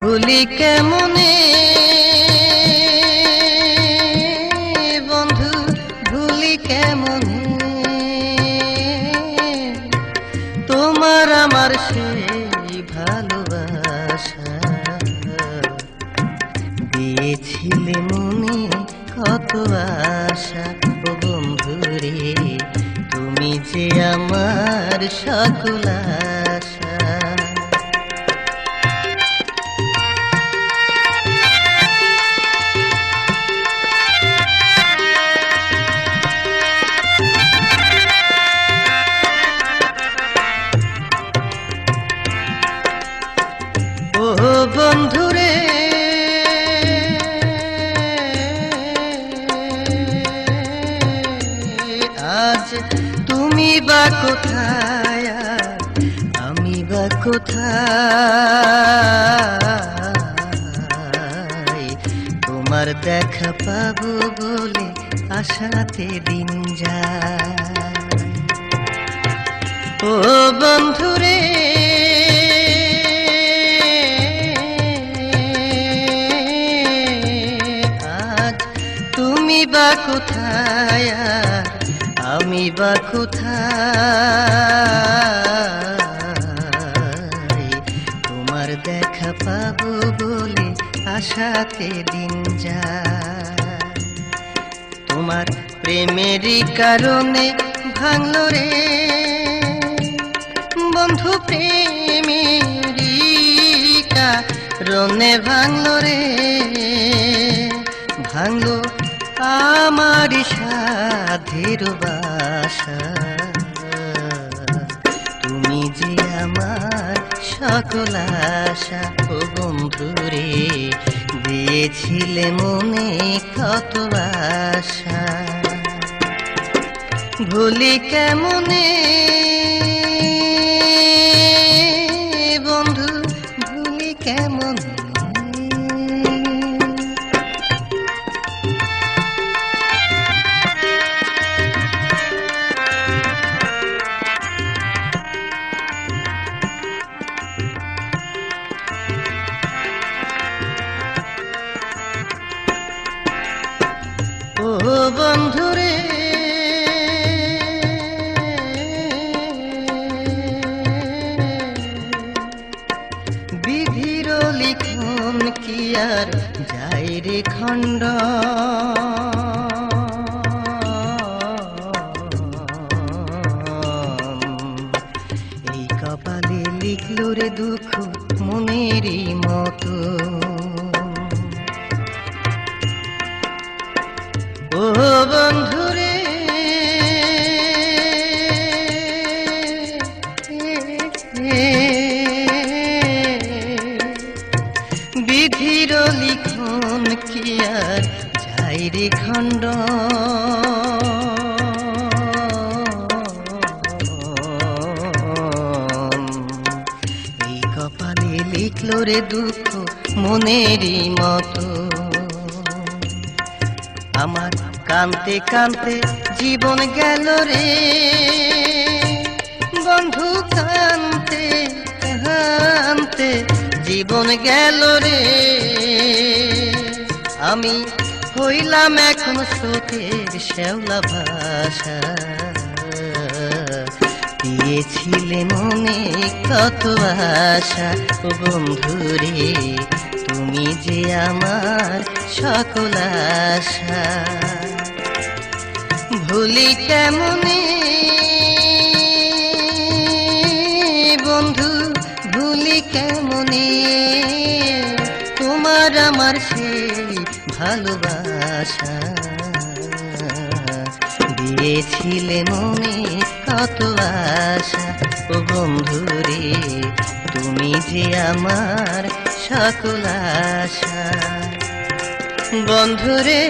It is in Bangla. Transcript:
ভুলি কেমনে বন্ধু, ভুলি কেমনে তোমার আমার সেই ভালোবাসা। দিয়েছিলে মনে কত আশা, ও বন্ধু রে তুমি যে আমার সকল আশা। ও বন্ধুরে আজ তুমি বা কোথায়, আমি বা কোথায়, তোমার দেখা পাবো বলে আশাতে দিন যায়। ও বন্ধুরে তুমি বা কোথায়, আমি বা কোথায়, তোমার দেখা পাবো বলে আশাতে দিন যায়। তোমার প্রেমেরই কারণে ভাঙলো রে বন্ধু, প্রেমেরই কারণে ভাঙলো রে, ভাঙলো আমার সাধের বাসা। তুমি যে আমার সকল আশা, ও বন্ধু রে দিয়েছিলে মনে কত আশা। ভুলি কেমনে বন্ধু, ভুলি কেমনে। ও বন্ধুরে বিধির লিখন কি আর যায় রে খণ্ড, এই কপালে লিখলো রে দুঃখ মনেরই মতো। ও বন্ধুরে বিধির লিখন কি আর যায় রে খণ্ড, এই কপালে লিখলো রে দুঃখ মনেরই মতো। আমার কানতে কানতে জীবন গেল রে বন্ধু, কানতে কানতে জীবন গেল রে। আমি হইলাম এখন স্রোতের শ্যাওলা ভাষা। দিয়েছিলে মনে কত আশা, ও বন্ধু রে তুমি যে আমার সকল আশা। ভুলি কেমনে বন্ধু, ভুলি কেমনে তোমার আমার সেই ভালোবাসা। দিয়েছিলে মনে কত আশা, ও বন্ধু রে তুমি যে আমার সকল আশা। বন্ধুরে